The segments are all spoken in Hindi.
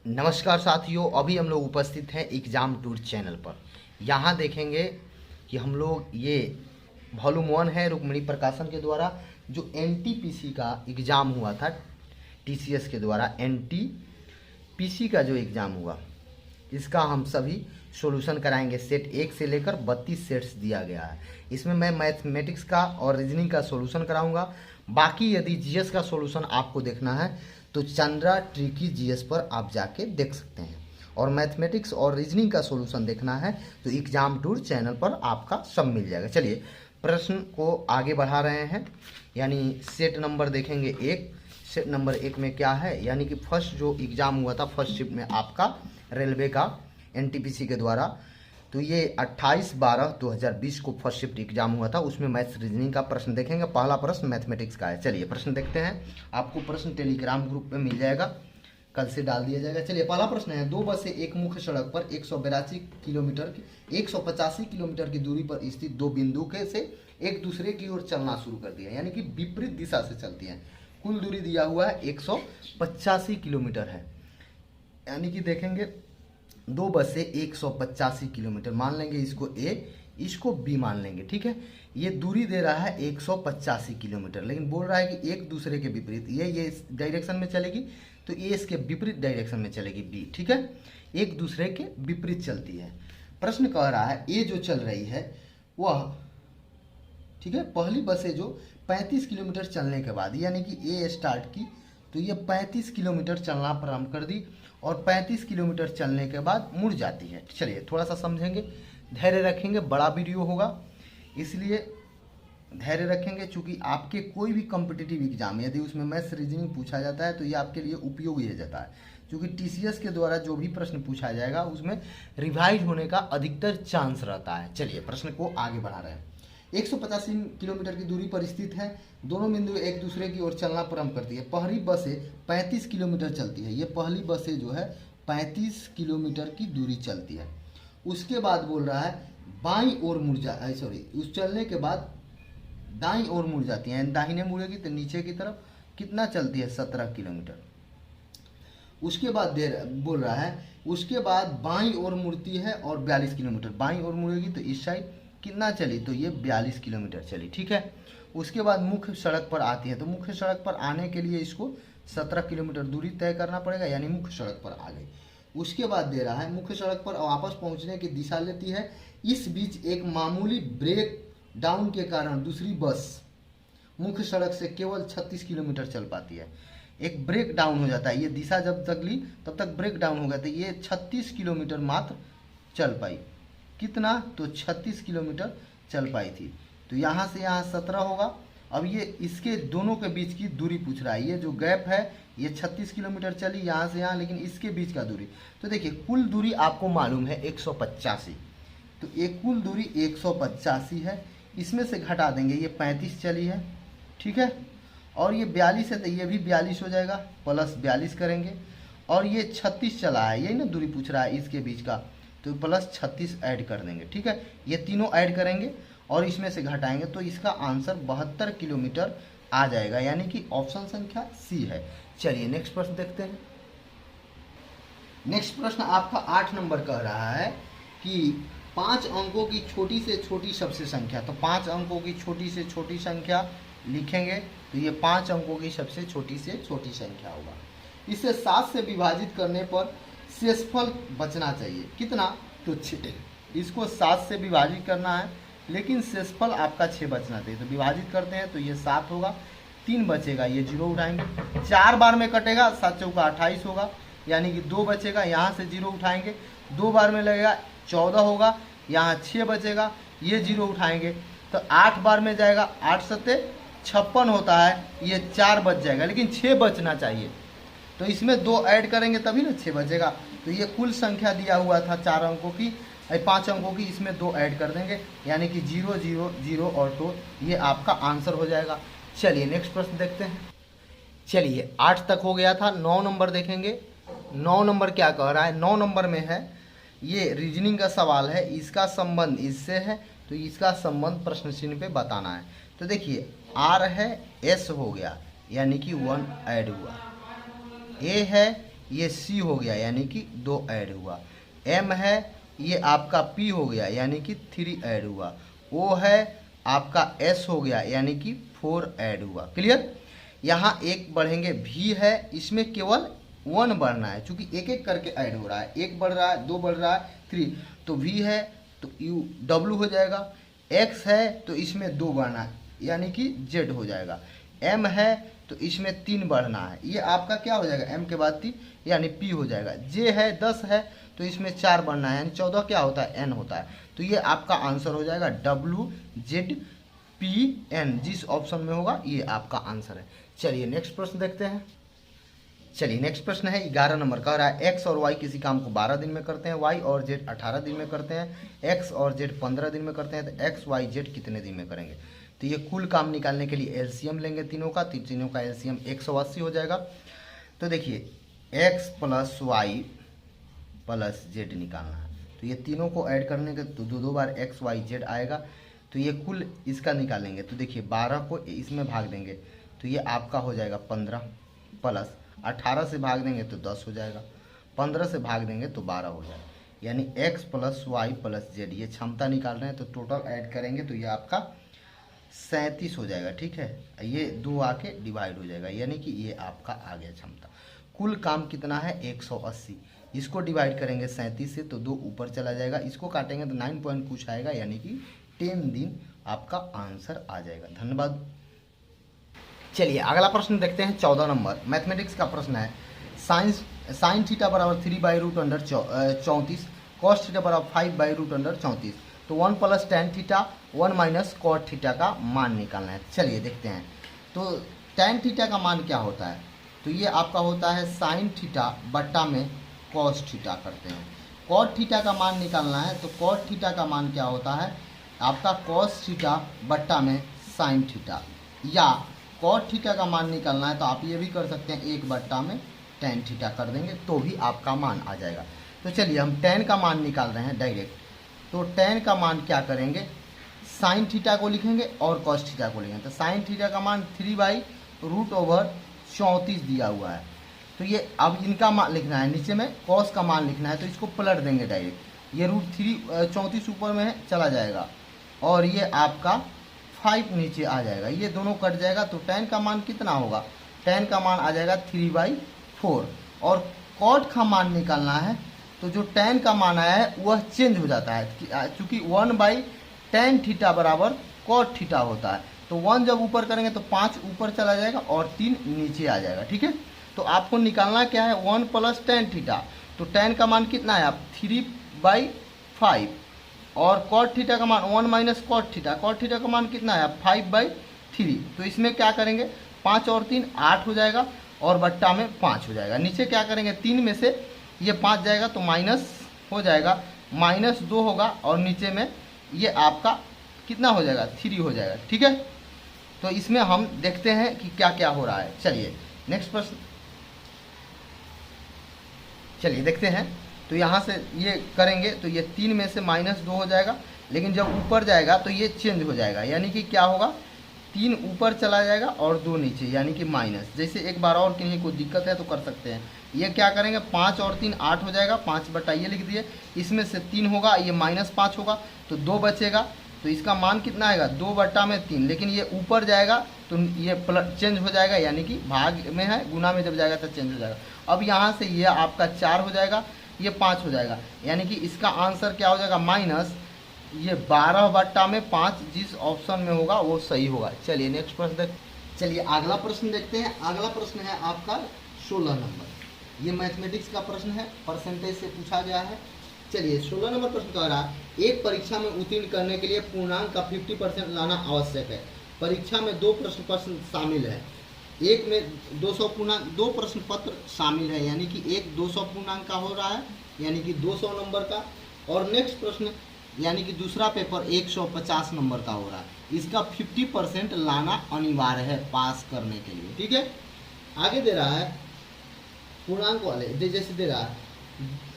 नमस्कार साथियों, अभी हम लोग उपस्थित हैं एग्ज़ाम टूर चैनल पर। यहाँ देखेंगे कि हम लोग ये वॉल्यूम 1 है रुक्मिणी प्रकाशन के द्वारा जो एनटीपीसी का एग्ज़ाम हुआ था। टीसीएस के द्वारा एनटीपीसी का जो एग्ज़ाम हुआ इसका हम सभी सॉल्यूशन कराएंगे। सेट 1 से लेकर 32 सेट्स दिया गया है। इसमें मैं मैथमेटिक्स का और रीजनिंग का सॉल्यूशन कराऊंगा। बाकी यदि जीएस का सॉल्यूशन आपको देखना है तो चंद्रा ट्रिकी जीएस पर आप जाके देख सकते हैं, और मैथमेटिक्स और रीजनिंग का सॉल्यूशन देखना है तो एग्जाम टूर चैनल पर आपका सब मिल जाएगा। चलिए प्रश्न को आगे बढ़ा रहे हैं, यानी सेट नंबर देखेंगे 1। सेट नंबर 1 में क्या है, यानी कि फर्स्ट जो एग्ज़ाम हुआ था फर्स्ट शिफ्ट में आपका रेलवे का एनटीपीसी के द्वारा, तो ये 28/12/2020 को फर्स्ट शिफ्ट एग्जाम हुआ था। उसमें मैथ्स रीजनिंग का प्रश्न देखेंगे। पहला प्रश्न मैथमेटिक्स का है। चलिए प्रश्न देखते हैं। आपको प्रश्न टेलीग्राम ग्रुप में मिल जाएगा, कल से डाल दिया जाएगा। चलिए पहला प्रश्न है, 2 बसें एक मुख्य सड़क पर 185 किलोमीटर की दूरी पर स्थित दो बिंदु के से एक दूसरे की ओर चलना शुरू कर दिया, यानी कि विपरीत दिशा से चलती हैं। कुल दूरी दिया हुआ है 185 किलोमीटर है, यानी कि देखेंगे 2 बसें 185 किलोमीटर मान लेंगे, इसको ए इसको बी मान लेंगे। ठीक है, ये दूरी दे रहा है 185 किलोमीटर, लेकिन बोल रहा है कि एक दूसरे के विपरीत, ये इस डायरेक्शन में चलेगी तो ये इसके विपरीत डायरेक्शन में चलेगी बी। ठीक है, एक दूसरे के विपरीत चलती है। प्रश्न कह रहा है ए जो चल रही है वह, ठीक है, पहली बसें जो 35 किलोमीटर चलने के बाद, यानी कि ए स्टार्ट की तो ये 35 किलोमीटर चलना प्रारंभ कर दी और 35 किलोमीटर चलने के बाद मुड़ जाती है। चलिए थोड़ा सा समझेंगे, धैर्य रखेंगे, बड़ा वीडियो होगा इसलिए धैर्य रखेंगे। चूंकि आपके कोई भी कॉम्पिटिटिव एग्जाम यदि उसमें मैथ्स रीजनिंग पूछा जाता है तो ये आपके लिए उपयोगी हो जाता है, क्योंकि टीसीएस के द्वारा जो भी प्रश्न पूछा जाएगा उसमें रिवाइज होने का अधिकतर चांस रहता है। चलिए प्रश्न को आगे बढ़ा रहे हैं। 185 किलोमीटर की दूरी पर स्थित है, दोनों बिंदु एक दूसरे की ओर चलना प्रारंभ करती है। पहली बसें 35 किलोमीटर चलती है, ये पहली बसें जो है 35 किलोमीटर की दूरी चलती है। उसके बाद बोल रहा है बाईं ओर मुड़ उस चलने के बाद दाईं ओर मुड़ जाती है, दाहिने मुड़ेगी तो नीचे की तरफ कितना चलती है 17 किलोमीटर। उसके बाद बोल रहा है उसके बाद बाईं ओर मुड़ती है और 42 किलोमीटर, बाईं ओर मुड़ेगी तो इस साइड कितना चली तो ये 42 किलोमीटर चली। ठीक है, उसके बाद मुख्य सड़क पर आती है, तो मुख्य सड़क पर आने के लिए इसको 17 किलोमीटर दूरी तय करना पड़ेगा, यानी मुख्य सड़क पर आ गई। उसके बाद दे रहा है मुख्य सड़क पर वापस पहुंचने की दिशा लेती है। इस बीच एक मामूली ब्रेक डाउन के कारण दूसरी बस मुख्य सड़क से केवल 36 किलोमीटर चल पाती है। एक ब्रेक डाउन हो जाता है, ये दिशा जब तक ली तब तक ब्रेक डाउन हो गया, तो ये 36 किलोमीटर मात्र चल पाई। कितना तो 36 किलोमीटर चल पाई थी। तो यहाँ से यहाँ 17 होगा। अब ये इसके दोनों के बीच की दूरी पूछ रहा है, ये जो गैप है ये 36 किलोमीटर चली यहाँ से यहाँ, लेकिन इसके बीच का दूरी, तो देखिए कुल दूरी आपको मालूम है 185, तो एक कुल दूरी 185 है। इसमें से घटा देंगे, ये 35 चली है, ठीक है, और ये 42 है तो ये भी 42 हो जाएगा, प्लस 42 करेंगे, और ये 36 चला है, यही ना दूरी पूछ रहा है इसके बीच का, तो प्लस 36 ऐड कर देंगे। ठीक है, ये तीनों ऐड करेंगे और इसमें से घटाएंगे तो इसका आंसर 72 किलोमीटर आ जाएगा, यानी कि ऑप्शन संख्या सी है। चलिए नेक्स्ट प्रश्न देखते हैं। नेक्स्ट प्रश्न आपका 8 नंबर कह रहा है कि 5 अंकों की छोटी से छोटी सबसे संख्या, तो 5 अंकों की छोटी से छोटी संख्या लिखेंगे तो ये 5 अंकों की सबसे छोटी से छोटी संख्या होगा। इसे 7 से विभाजित करने पर शेषफल बचना चाहिए, कितना तो 6। इसको 7 से विभाजित करना है लेकिन शेषफल आपका 6 बचना चाहिए, तो विभाजित करते हैं तो ये 7 होगा, 3 बचेगा, ये 0 उठाएंगे, 4 बार में कटेगा, 7 चौका 28 होगा, यानी कि 2 बचेगा, यहाँ से 0 उठाएंगे, 2 बार में लगेगा 14 होगा, यहाँ 6 बचेगा, ये 0 उठाएंगे तो 8 बार में जाएगा, 8 सत्ते 56 होता है, ये 4 बच जाएगा, लेकिन 6 बचना चाहिए, तो इसमें 2 ऐड करेंगे तभी ना 6 बचेगा। तो ये कुल संख्या दिया हुआ था 4 अंकों की, 5 अंकों की, इसमें 2 ऐड कर देंगे, यानी कि 0 0 0 और 2, ये आपका आंसर हो जाएगा। चलिए नेक्स्ट प्रश्न देखते हैं। चलिए 8 तक हो गया था, 9 नंबर देखेंगे। 9 नंबर क्या कह रहा है, 9 नंबर में है, ये रीजनिंग का सवाल है, इसका संबंध इससे है तो इसका संबंध प्रश्न चिन्ह पे बताना है। तो देखिए आर है, एस हो गया, यानी कि 1 ऐड हुआ, ए है, ये C हो गया यानी कि 2 ऐड हुआ। M है ये आपका P हो गया यानी कि 3 ऐड हुआ। O है आपका S हो गया यानी कि 4 ऐड हुआ। क्लियर। यहाँ एक बढ़ेंगे V है, इसमें केवल 1 बढ़ना है क्योंकि एक एक करके ऐड हो रहा है, 1 बढ़ रहा है, 2 बढ़ रहा है, 3, तो V है तो U W हो जाएगा। X है तो इसमें 2 बढ़ना है यानी कि Z हो जाएगा। M है तो इसमें 3 बढ़ना है, ये आपका क्या हो जाएगा, M के बाद 3 यानी P हो जाएगा। J है 10 है तो इसमें 4 बढ़ना है यानी 14 क्या होता है, N होता है। तो ये आपका आंसर हो जाएगा WZPN, जिस ऑप्शन में होगा ये आपका आंसर है। चलिए नेक्स्ट प्रश्न देखते हैं। चलिए नेक्स्ट प्रश्न है 11 नंबर का, रहा है एक्स और वाई किसी काम को 12 दिन में करते हैं, वाई और जेड 18 दिन में करते हैं, एक्स और जेड 15 दिन में करते हैं, तो एक्स वाई जेड कितने दिन में करेंगे। तो ये कुल काम निकालने के लिए एलसीएम लेंगे तीनों का, तीनों का एलसीएम 180 हो जाएगा। तो देखिए x plus y plus z निकालना है, तो ये तीनों को ऐड करने के तो 2 बार एक्स वाई जेड आएगा, तो ये कुल इसका निकालेंगे। तो देखिए 12 को इसमें भाग देंगे तो ये आपका हो जाएगा 15, प्लस 18 से भाग देंगे तो 10 हो जाएगा, 15 से भाग देंगे तो 12 हो जाएगा, यानी x plus y plus z ये क्षमता निकाल रहे हैं। तो टोटल ऐड करेंगे तो ये आपका 37 हो जाएगा। ठीक है, ये 2 आके डिवाइड हो जाएगा यानी कि ये आपका आ गया क्षमता। कुल काम कितना है 180, इसको डिवाइड करेंगे 37 से तो 2 ऊपर चला जाएगा, इसको काटेंगे तो 9 पॉइंट कुछ आएगा यानी कि 10 दिन आपका आंसर आ जाएगा। धन्यवाद। चलिए अगला प्रश्न देखते हैं 14 नंबर मैथमेटिक्स का प्रश्न है। साइन थीटा बराबर 3/√34, कॉस थीटा बराबर 5/√34, तो 1 + tan थीटा 1 - cot थीटा का मान निकालना है। चलिए देखते हैं। तो tan थीटा का मान क्या होता है, तो ये आपका होता है साइन थीटा बट्टा में कॉस थीटा करते हैं। कॉट थीटा का मान निकालना है, तो कॉट थीटा का मान क्या होता है आपका कॉस थीटा बट्टा में साइन थीटा, या कॉट थीटा का मान निकालना है तो आप ये भी कर सकते हैं 1 बट्टा में tan थीटा कर देंगे तो भी आपका मान आ जाएगा। तो चलिए हम tan का मान निकाल रहे हैं डायरेक्ट, तो tan का मान क्या करेंगे, साइन थीटा को लिखेंगे और कॉस थीटा को लिखेंगे। तो साइन थीटा का मान 3/√34 दिया हुआ है, तो ये अब इनका मान लिखना है, नीचे में कॉस का मान लिखना है, तो इसको पलट देंगे डायरेक्ट। ये √34 ऊपर में चला जाएगा और ये आपका 5 नीचे आ जाएगा, ये दोनों कट जाएगा। तो tan का मान कितना होगा, tan का मान आ जाएगा 3/4। और cot का मान निकालना है, तो जो tan का मान आया है वह चेंज हो जाता है क्योंकि 1/tan थीटा बराबर cot थीटा होता है। तो 1 जब ऊपर करेंगे तो 5 ऊपर चला जाएगा और 3 नीचे आ जाएगा। ठीक है, तो आपको निकालना क्या है 1 + tan थीटा, तो tan का मान कितना है आप 3/5, और cot थीटा का मान 1 - cot थीटा, cot थीटा का मान कितना है 5/3। तो इसमें क्या करेंगे 5 और 3 8 हो जाएगा और बट्टा में 5 हो जाएगा। नीचे क्या करेंगे 3 में से ये 5 जाएगा तो माइनस हो जाएगा, -2 होगा और नीचे में ये आपका कितना हो जाएगा 3 हो जाएगा। ठीक है, तो इसमें हम देखते हैं कि क्या क्या हो रहा है। चलिए नेक्स्ट प्रश्न, चलिए देखते हैं। तो यहाँ से ये करेंगे तो ये 3 में से -2 हो जाएगा, लेकिन जब ऊपर जाएगा तो ये चेंज हो जाएगा, यानी कि क्या होगा 3 ऊपर चला जाएगा और 2 नीचे यानी कि माइनस। जैसे एक बार और कहीं कोई दिक्कत है तो कर सकते हैं। ये क्या करेंगे 5 और 3 8 हो जाएगा, 5 बटा ये लिख दिए, इसमें से 3 होगा, ये -5 होगा तो 2 बचेगा। तो इसका मान कितना आएगा 2 बटा में 3, लेकिन ये ऊपर जाएगा तो ये चेंज हो जाएगा, यानी कि भाग में है, गुना में जब जाएगा तो चेंज हो जाएगा। अब यहाँ से ये आपका 4 हो जाएगा, ये 5 हो जाएगा, यानी कि इसका आंसर क्या हो जाएगा माइनस ये 12 बट्टा में 5, जिस ऑप्शन में होगा वो सही होगा। चलिए नेक्स्ट प्रश्न देख, चलिए अगला प्रश्न देखते हैं। अगला प्रश्न है आपका 16 नंबर, ये मैथमेटिक्स का प्रश्न है, परसेंटेज से पूछा गया है। चलिए 16 नंबर प्रश्न कह रहा है एक परीक्षा में उत्तीर्ण करने के लिए पूर्णांक का 50% लाना आवश्यक है। परीक्षा में 2 प्रश्न शामिल है, एक में 200 पूर्णांक 2 प्रश्न पत्र शामिल है, यानी कि एक 200 पूर्णांक का हो रहा है, यानी कि 200 नंबर का, और नेक्स्ट प्रश्न यानी कि दूसरा पेपर 150 नंबर का हो रहा है। इसका 50% लाना अनिवार्य है पास करने के लिए। ठीक है, आगे दे रहा है पूर्णांक वाले, जैसे दे रहा है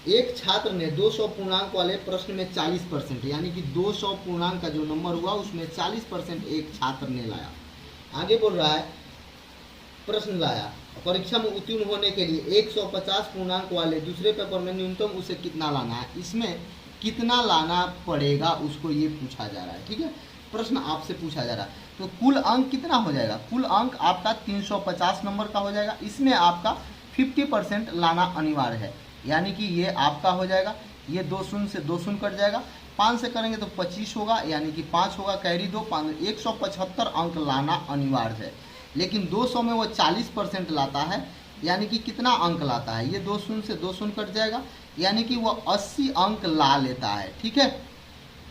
एक छात्र ने 200 पूर्णांक वाले प्रश्न में 40%, यानी कि 200 पूर्णांक का जो नंबर हुआ उसमें 40% एक छात्र ने लाया। आगे बोल रहा है प्रश्न लाया परीक्षा में उत्तीर्ण होने के लिए 150 पूर्णांक वाले दूसरे पेपर में न्यूनतम उसे कितना लाना है, इसमें कितना लाना पड़ेगा उसको ये पूछा जा रहा है। ठीक है, प्रश्न आपसे पूछा जा रहा है। तो कुल अंक कितना हो जाएगा, कुल अंक आपका 350 नंबर का हो जाएगा। इसमें आपका 50% लाना अनिवार्य है, यानी कि ये आपका हो जाएगा, ये 2 शून्य से 2 शून्य कट जाएगा, 5 से करेंगे तो 25 होगा, यानी कि 5 होगा, कैरी 2, 175 अंक लाना अनिवार्य है। लेकिन 200 में वो 40% लाता है, यानी कि कितना अंक लाता है, ये 2 शून्य से 2 शून्य कट जाएगा, यानी कि वो 80 अंक ला लेता है। ठीक है,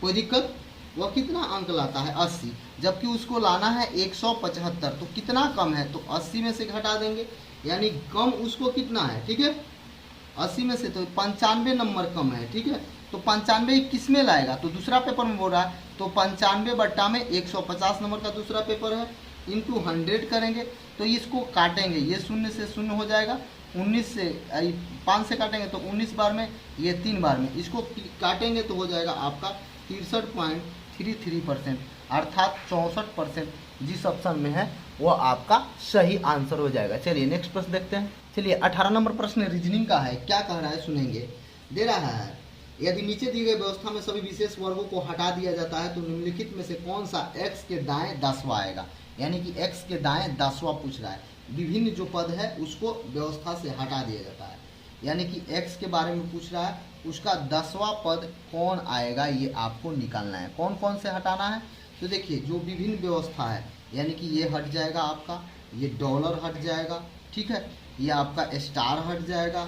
कोई दिक्कत, वह कितना अंक लाता है 80, जबकि उसको लाना है 175, तो कितना कम है, तो 80 में से घटा देंगे, यानी कम उसको कितना है। ठीक है, 80 में से तो 95 नंबर कम है। ठीक है, तो 95 किस में लाएगा, तो दूसरा पेपर में बोल रहा है, तो 95 बट्टा में 150 नंबर का दूसरा पेपर है, इंटू 100 करेंगे, तो इसको काटेंगे, ये 0 से 0 हो जाएगा, 19 से 5 से काटेंगे तो 19 बार में, ये 3 बार में, इसको काटेंगे तो हो जाएगा आपका 63.33%, अर्थात 64% जिस ऑप्शन में है वो आपका सही आंसर हो जाएगा। चलिए नेक्स्ट प्रश्न देखते हैं। चलिए 18 नंबर प्रश्न रीजनिंग का है, क्या कह रहा है सुनेंगे। दे रहा है, यदि नीचे दी गई व्यवस्था में सभी विशेष वर्गों को हटा दिया जाता है तो निम्नलिखित में से कौन सा x के दाएं 10वां आएगा, यानी कि x के दाएं 10वां पूछ रहा है। विभिन्न जो पद है उसको व्यवस्था से हटा दिया जाता है, यानी कि x के बारे में पूछ रहा है, उसका 10वां पद कौन आएगा ये आपको निकालना है। कौन कौन से हटाना है, तो देखिए जो विभिन्न व्यवस्था है, यानी कि ये हट जाएगा आपका, ये डॉलर हट जाएगा, ठीक है, ये आपका स्टार हट जाएगा,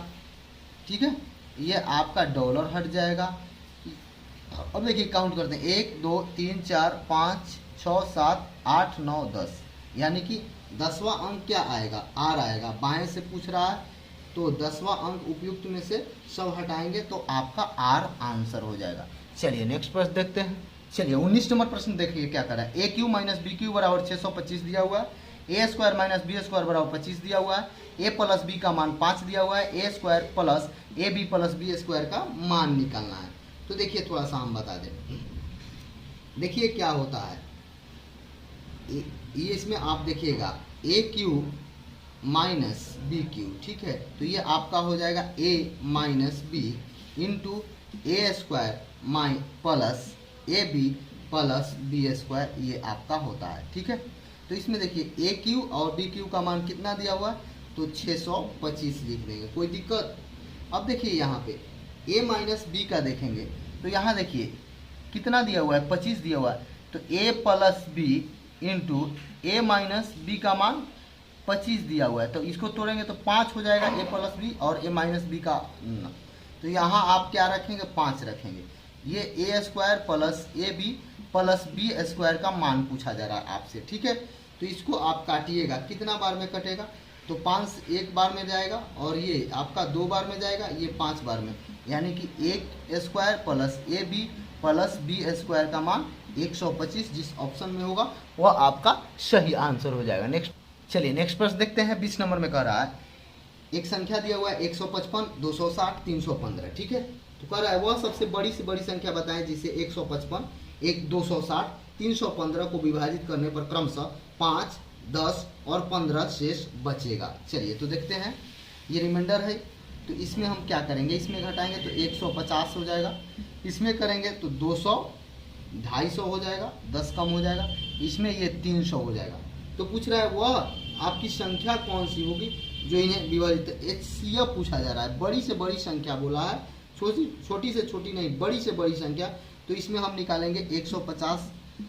ठीक है, ये आपका डॉलर हट जाएगा। अब देखिए काउंट करते हैं, 1 2 3 4 5 6 7 8 9 10, यानी कि 10वां अंक क्या आएगा, आर आएगा। बाएं से पूछ रहा है तो 10वां अंक उपयुक्त में से सब हटाएंगे तो आपका आर आंसर हो जाएगा। चलिए नेक्स्ट प्रश्न देखते हैं। चलिए 19 नंबर प्रश्न देखिए क्या कर रहा है। ए क्यू माइनस बी क्यू बराबर 625 दिया हुआ है, A square minus B square बराबर 25 दिया हुआ है, ए प्लस बी का मान 5 दिया हुआ है, A square plus A B plus B square का मान निकालना है। तो देखिए थोड़ा सा हम बता दें, देखिए क्या होता है, ये इसमें आप देखिएगा a cube minus b cube, ठीक है, तो ये आपका हो जाएगा a minus b into a square माइ plus A B plus B square, ये आपका होता है। ठीक है, तो इसमें देखिए ए क्यू और बी क्यू का मान कितना दिया हुआ है, तो 625 लिख देंगे, कोई दिक्कत। अब देखिए यहाँ पे a माइनस बी का देखेंगे तो यहाँ देखिए कितना दिया हुआ है, 25 दिया हुआ है, तो a plus b into a minus B का मान 25 दिया हुआ है, तो इसको तोड़ेंगे तो 5 हो जाएगा a प्लस बी और a माइनस बी का, तो यहाँ आप क्या रखेंगे, 5 रखेंगे। ये A square plus A B plus B square का मान पूछा जा रहा है आपसे। ठीक है, तो इसको आप काटिएगा, कितना बार में कटेगा, तो 5 एक बार में जाएगा और ये आपका 2 बार में जाएगा, ये 5 बार में, यानी कि एक square plus A B plus B square का मान 125 जिस ऑप्शन में होगा वह आपका सही आंसर हो जाएगा। नेक्स्ट, चलिए नेक्स्ट प्रश्न देखते हैं। 20 नंबर में कह रहा है एक संख्या दिया हुआ है 155 260 315, ठीक है, तो कह रहा है वह सबसे बड़ी से बड़ी संख्या बताएं जिसे 155 260 315 को विभाजित करने पर क्रमशः 5 10 और 15 शेष बचेगा। चलिए तो देखते हैं, ये रिमाइंडर है, तो इसमें हम क्या करेंगे, इसमें घटाएंगे तो 150 हो जाएगा, इसमें करेंगे तो 200 250 हो जाएगा, 10 कम हो जाएगा, इसमें ये 300 हो जाएगा। तो पूछ रहा है वह आपकी संख्या कौन सी होगी जो इन्हें विभाजित, HCF पूछा जा रहा है, बड़ी से बड़ी संख्या बोला है, छोटी से छोटी नहीं, बड़ी से बड़ी संख्या। तो इसमें हम निकालेंगे 150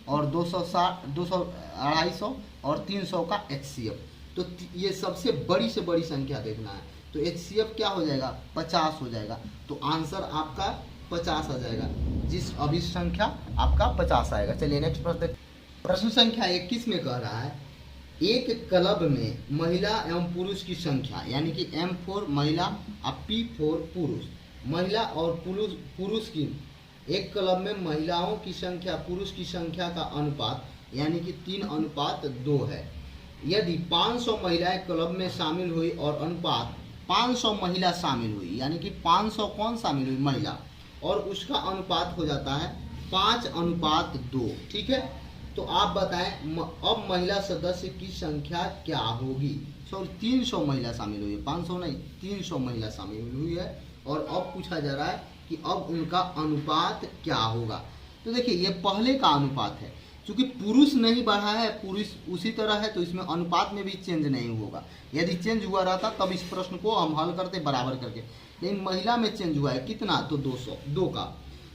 और 260 250 और 300 का HCF, तो ये सबसे बड़ी से बड़ी संख्या देखना है, तो HCF क्या हो जाएगा, 50 हो जाएगा, तो आंसर आपका 50 आ जाएगा, जिस अभी संख्या आपका 50 आएगा। चलिए नेक्स्ट प्रश्न, प्रश्न संख्या 21 में कह रहा है एक क्लब में महिला एवं पुरुष की संख्या, यानी कि M4 महिला और P4 पुरुष, महिला और पुरुष की, एक क्लब में महिलाओं की संख्या पुरुष की संख्या का अनुपात यानी कि 3:2 है। यदि 500 महिलाएं क्लब में शामिल हुई और अनुपात 500 महिला शामिल हुई, यानी कि 500 कौन शामिल हुई, महिला, और उसका अनुपात हो जाता है 5:2, ठीक है, तो आप बताएं अब महिला सदस्य की संख्या क्या होगी। 300 महिला शामिल हुई है, 500 नहीं 300 महिला शामिल हुई है। और अब पूछा जा रहा है कि अब उनका अनुपात क्या होगा। तो देखिए ये पहले का अनुपात है, क्योंकि पुरुष नहीं बढ़ा है, पुरुष उसी तरह है, तो इसमें अनुपात में भी चेंज नहीं होगा। यदि चेंज हुआ रहता तब इस प्रश्न को हम हल करते बराबर करके, लेकिन महिला में चेंज हुआ है कितना, तो 200, 2 का,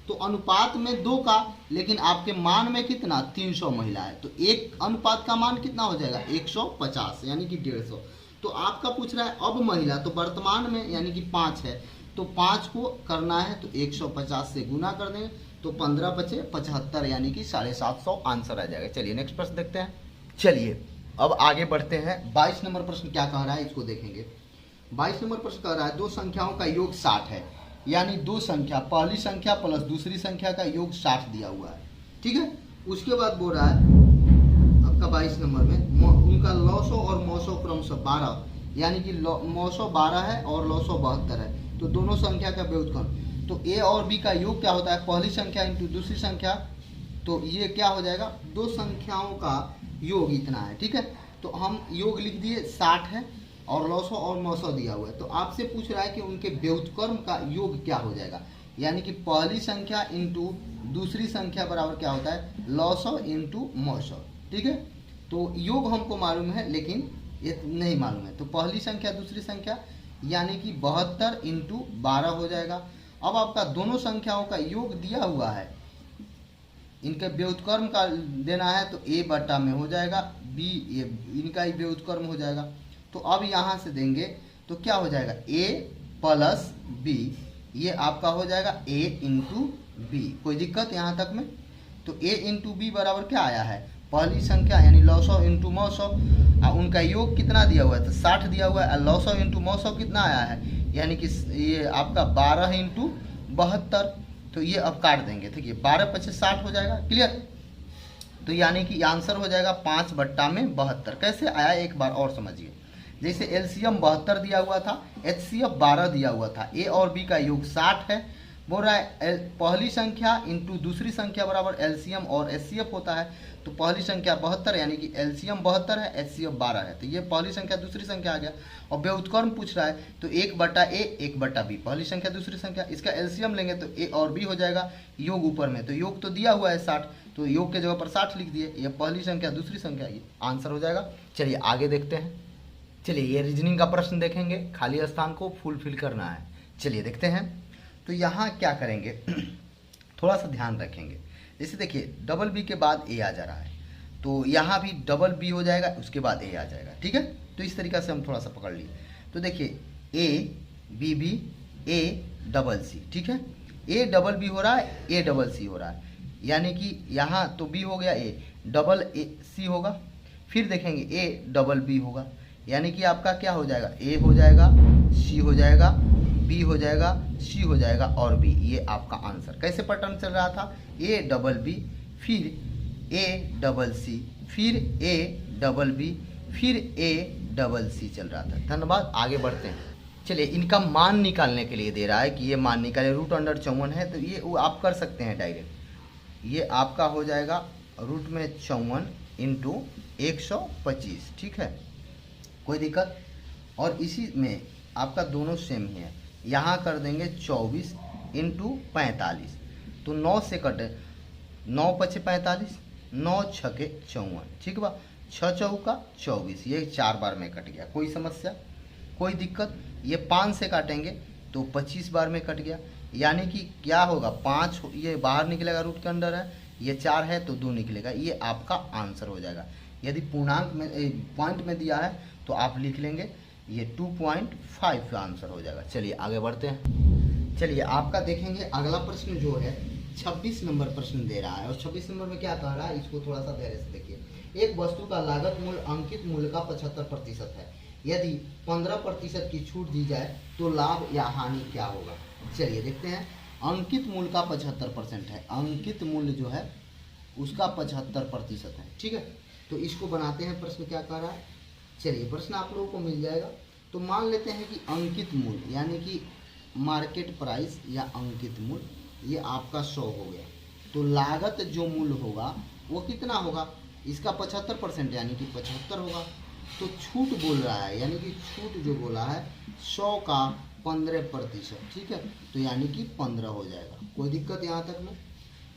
तो अनुपात में 2 का, लेकिन आपके मान में कितना 300 महिला है, तो एक अनुपात का मान कितना हो जाएगा 150, यानी कि 150। तो आपका पूछ रहा है अब महिला, तो वर्तमान में यानी कि 5 है, तो 5 को करना है तो 150 से गुना कर देंगे, तो 15 बचे 75, यानी कि 750 आंसर आ जाएगा। चलिए नेक्स्ट प्रश्न देखते हैं। चलिए अब आगे बढ़ते हैं। 22 नंबर प्रश्न क्या कह रहा है इसको देखेंगे। 22 नंबर प्रश्न कह रहा है दो संख्याओं का योग 60 है, यानी दो संख्या, पहली संख्या प्लस दूसरी संख्या का योग 60 दिया हुआ है, ठीक है। उसके बाद बोल रहा है आपका 22 नंबर में उनका लौसो और मौसो क्रमशः 12, यानी कि मौसो 12 है और लौसो 72 है, तो दोनों संख्या का व्युत्क्रम, तो ए और बी का योग क्या होता है, पहली संख्या इंटू दूसरी संख्या, तो ये क्या हो जाएगा, दो संख्याओं का योग इतना है, ठीक है। तो हम योग लिख दिए 60 है और लौसो और मौसो दिया हुआ है, तो आपसे पूछ रहा है कि उनके व्युत्क्रम का योग क्या हो जाएगा, यानी कि पहली संख्या इंटू दूसरी संख्या बराबर क्या होता है, लौसो इंटू मौसो, ठीक है। तो योग हमको मालूम है लेकिन ये नहीं मालूम है, तो पहली संख्या दूसरी संख्या यानी कि 72 इंटू 12 हो जाएगा। अब आपका दोनों संख्याओं का योग दिया हुआ है, इनके व्युत्क्रम का देना है, तो a बटा में हो जाएगा b, ये इनका ही व्युत्क्रम हो जाएगा। तो अब यहाँ से देंगे तो क्या हो जाएगा a प्लस b, ये आपका हो जाएगा a इंटू बी। कोई दिक्कत यहाँ तक में? तो a इंटू बी बराबर क्या आया है, पहली संख्या यानी लौसो इंटू मौसो, उनका योग कितना दिया हुआ है, तो 60 दिया हुआ है। लौसो इंटू मौसो कितना आया है, यानी कि ये आपका 12 इंटू 72, तो ये अब काट देंगे, ठीक है, 12 × 5 = 60 हो जाएगा, क्लियर। तो यानी कि आंसर हो जाएगा 5 बट्टा में 72। कैसे आया एक बार और समझिए, जैसे एलसीएम 72 दिया हुआ था, एचसीएफ 12 दिया हुआ था, ए और बी का योग 60 है, बोल रहा है पहली संख्या इंटू दूसरी संख्या बराबर एलसीएम और एचसीएफ होता है, तो पहली संख्या 72 यानी कि एलसीएम 72 है, एचसीएफ 12 है, तो ये पहली संख्या दूसरी संख्या आ गया। और व्युत्क्रम पूछ रहा है तो 1 बटा ए 1 बटा बी, पहली संख्या दूसरी संख्या, इसका एलसीएम लेंगे तो ए और बी हो जाएगा, योग ऊपर में, तो योग तो दिया हुआ है 60, तो योग के जगह पर 60 लिख दिए, ये पहली संख्या दूसरी संख्या, ये आंसर हो जाएगा। चलिए आगे देखते हैं। चलिए ये रीजनिंग का प्रश्न देखेंगे, खाली स्थान को फुलफिल करना है। चलिए देखते हैं। तो यहाँ क्या करेंगे थोड़ा सा ध्यान रखेंगे, जैसे देखिए डबल बी के बाद ए आ जा रहा है, तो यहाँ भी डबल बी हो जाएगा, उसके बाद ए आ जाएगा, ठीक है। तो इस तरीक़ा से हम थोड़ा सा पकड़ लिए, तो देखिए A B B A double C, ठीक है, ए डबल बी हो रहा है, ए डबल सी हो रहा है, यानी कि यहाँ तो बी हो गया, ए डबल ए सी होगा, फिर देखेंगे ए डबल बी होगा, यानी कि आपका क्या हो जाएगा, ए हो जाएगा, सी हो जाएगा, बी हो जाएगा, सी हो जाएगा और बी, ये आपका आंसर। कैसे पैटर्न चल रहा था, ए डबल बी, फिर ए डबल सी, फिर ए डबल बी, फिर ए डबल सी चल रहा था। धन्यवाद, आगे बढ़ते हैं। चलिए इनका मान निकालने के लिए दे रहा है कि ये मान निकाले, √54 है, तो ये वो आप कर सकते हैं डायरेक्ट, ये आपका हो जाएगा √54 इंटू 125, ठीक है, कोई दिक्कत। और इसी में आपका दोनों सेम ही है, यहाँ कर देंगे 24 इंटू 45, तो 9 से कटे, 9 × 5 = 45, 9 × 6 = 54, ठीक बा, 6 × 4 = 24, ये 4 बार में कट गया, कोई समस्या कोई दिक्कत। ये 5 से काटेंगे तो 25 बार में कट गया, यानी कि क्या होगा 5 ये बाहर निकलेगा, रूट के अंदर है, ये 4 है तो 2 निकलेगा, ये आपका आंसर हो जाएगा। यदि पूर्णांक में पॉइंट में दिया है तो आप लिख लेंगे, ये 2.5 का आंसर हो जाएगा। चलिए आगे बढ़ते हैं। चलिए आपका देखेंगे अगला प्रश्न जो है 26 नंबर प्रश्न दे रहा है, और 26 नंबर में क्या कह रहा है इसको थोड़ा सा धैर्य से देखिए। एक वस्तु का लागत मूल्य अंकित मूल्य का 75% है, यदि 15% की छूट दी जाए तो लाभ या हानि क्या होगा। चलिए देखते हैं। अंकित मूल्य का 75% है, अंकित मूल्य जो है उसका 75% है, ठीक है। तो इसको बनाते हैं, प्रश्न क्या कह रहा है। चलिए प्रश्न आप लोगों को मिल जाएगा। तो मान लेते हैं कि अंकित मूल्य यानी कि मार्केट प्राइस या अंकित मूल्य ये आपका 100 हो गया, तो लागत जो मूल्य होगा वो कितना होगा, इसका 75% यानी कि 75 होगा, तो छूट बोल रहा है, यानी कि छूट जो बोला है 100 का 15%, ठीक है, तो यानी कि 15 हो जाएगा। कोई दिक्कत यहाँ तक में?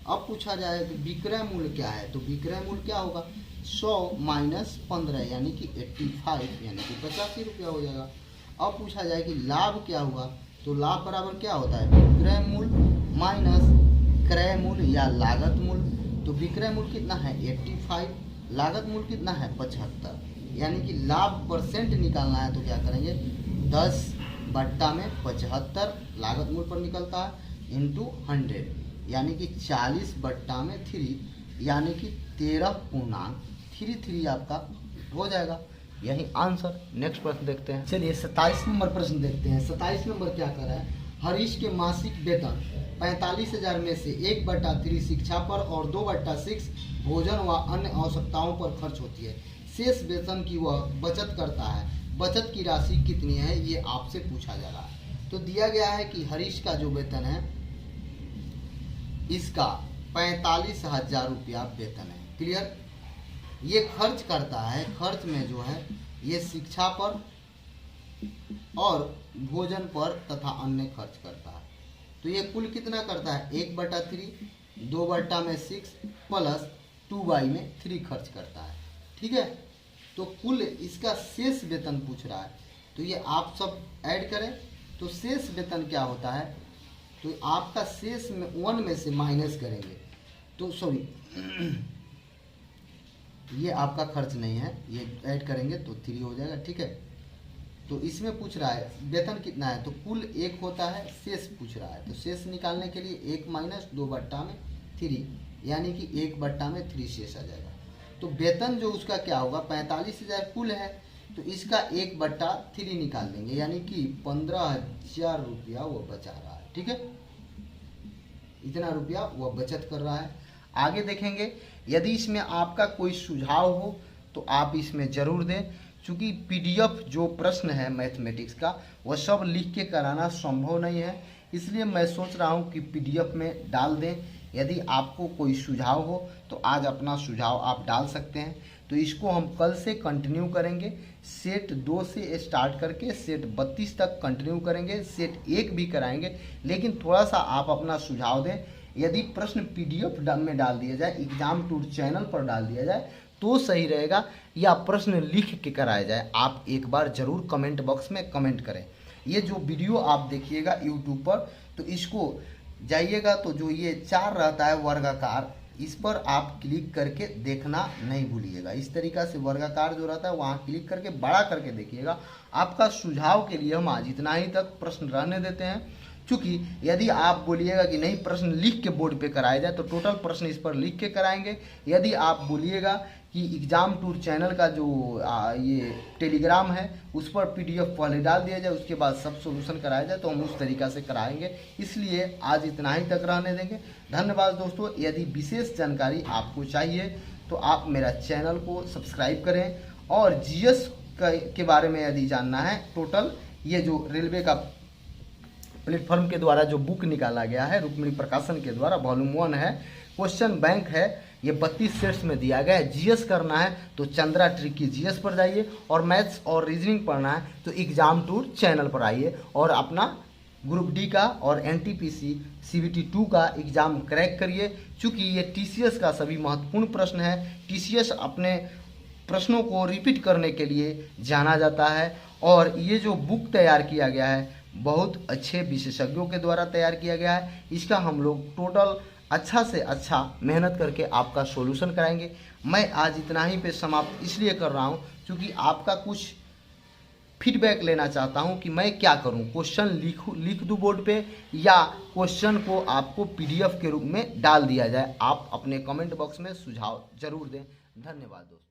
अब पूछा जाए कि विक्रय मूल्य क्या है, तो विक्रय मूल्य क्या होगा 100 माइनस 15 यानी कि 85 यानी कि 85 रुपया हो जाएगा। अब पूछा जाए कि लाभ क्या हुआ, तो लाभ बराबर क्या होता है विक्रय मूल्य माइनस क्रय मूल्य या लागत मूल्य। तो विक्रय मूल्य कितना है 85, लागत मूल्य कितना है 75, यानी कि लाभ परसेंट निकालना है तो क्या करेंगे 10 बट्टा में 75 लागत मूल्य पर निकलता है इंटू 100, यानी कि 40 बट्टा में 3 यानी कि 13.33 आपका हो जाएगा। यही आंसर। नेक्स्ट प्रश्न देखते हैं। चलिए 27 नंबर प्रश्न देखते हैं। 27 नंबर क्या कर रहा है, हरीश के मासिक वेतन 45,000 में से 1/3 शिक्षा पर और 2/6 भोजन व अन्य आवश्यकताओं पर खर्च होती है। शेष वेतन की वह बचत करता है, बचत की राशि कितनी है ये आपसे पूछा जा रहा है। तो दिया गया है कि हरीश का जो वेतन है इसका 45,000 रुपया वेतन है। क्लियर? ये खर्च करता है, खर्च में जो है ये शिक्षा पर और भोजन पर तथा अन्य खर्च करता है। तो ये कुल कितना करता है 1/3 2/6 प्लस 2/3 खर्च करता है। ठीक है, तो कुल इसका शेष वेतन पूछ रहा है, तो ये आप सब ऐड करें तो शेष वेतन क्या होता है, तो आपका शेष में 1 में से माइनस करेंगे तो सॉरी ये आपका खर्च नहीं है, ये ऐड करेंगे तो 3 हो जाएगा। ठीक है, तो इसमें पूछ रहा है वेतन कितना है, तो कुल 1 होता है, शेष पूछ रहा है, तो शेष निकालने के लिए 1 माइनस 2/3 यानी कि 1/3 शेष आ जाएगा। तो वेतन जो उसका क्या होगा 45,000 कुल है, तो इसका 1/3 निकाल देंगे यानी कि 15,000 रुपया वो बचा रहा है। ठीक है, इतना रुपया वो बचत कर रहा है। आगे देखेंगे, यदि इसमें आपका कोई सुझाव हो तो आप इसमें ज़रूर दें, क्योंकि पीडीएफ जो प्रश्न है मैथमेटिक्स का वह सब लिख के कराना संभव नहीं है, इसलिए मैं सोच रहा हूं कि पीडीएफ में डाल दें। यदि आपको कोई सुझाव हो तो आज अपना सुझाव आप डाल सकते हैं। तो इसको हम कल से कंटिन्यू करेंगे, सेट 2 से स्टार्ट करके सेट 32 तक कंटिन्यू करेंगे, सेट 1 भी कराएंगे, लेकिन थोड़ा सा आप अपना सुझाव दें। यदि प्रश्न पीडीएफ में डाल दिया जाए, एग्जाम टूर चैनल पर डाल दिया जाए तो सही रहेगा, या प्रश्न लिख के कराया जाए, आप एक बार ज़रूर कमेंट बॉक्स में कमेंट करें। ये जो वीडियो आप देखिएगा यूट्यूब पर, तो इसको जाइएगा तो जो ये 4 रहता है वर्गाकार, इस पर आप क्लिक करके देखना नहीं भूलिएगा। इस तरीक़ा से वर्गाकार जो रहता है वहाँ क्लिक करके बड़ा करके देखिएगा। आपका सुझाव के लिए हम आज इतना ही तक प्रश्न रहने देते हैं, क्योंकि यदि आप बोलिएगा कि नहीं प्रश्न लिख के बोर्ड पे कराया जाए तो टोटल प्रश्न इस पर लिख के कराएंगे। यदि आप बोलिएगा कि एग्जाम टूर चैनल का जो ये टेलीग्राम है उस पर पीडीएफ पहले डाल दिया जाए, उसके बाद सब सॉल्यूशन कराया जाए, तो हम उस तरीक़ा से कराएंगे। इसलिए आज इतना ही तक रहने देंगे। धन्यवाद दोस्तों। यदि विशेष जानकारी आपको चाहिए तो आप मेरा चैनल को सब्सक्राइब करें, और जीएस के बारे में यदि जानना है, टोटल ये जो रेलवे का प्लेटफॉर्म के द्वारा जो बुक निकाला गया है रुक्मिणी प्रकाशन के द्वारा, वॉल्यूम 1 है, क्वेश्चन बैंक है, ये 32 सेट्स में दिया गया है। जीएस करना है तो चंद्रा ट्रिक की जीएस पर जाइए, और मैथ्स और रीजनिंग पढ़ना है तो एग्जाम टूर चैनल पर आइए और अपना ग्रुप डी का और एनटीपीसी सीबीटी 2 का एग्ज़ाम क्रैक करिए। चूँकि ये टीसीएस का सभी महत्वपूर्ण प्रश्न है, टीसीएस अपने प्रश्नों को रिपीट करने के लिए जाना जाता है, और ये जो बुक तैयार किया गया है बहुत अच्छे विशेषज्ञों के द्वारा तैयार किया गया है। इसका हम लोग टोटल अच्छा से अच्छा मेहनत करके आपका सॉल्यूशन कराएंगे। मैं आज इतना ही पे समाप्त इसलिए कर रहा हूँ क्योंकि आपका कुछ फीडबैक लेना चाहता हूँ कि मैं क्या करूँ, क्वेश्चन लिख दूँ बोर्ड पे, या क्वेश्चन को आपको पीडीएफ के रूप में डाल दिया जाए। आप अपने कमेंट बॉक्स में सुझाव जरूर दें। धन्यवाद दोस्तों।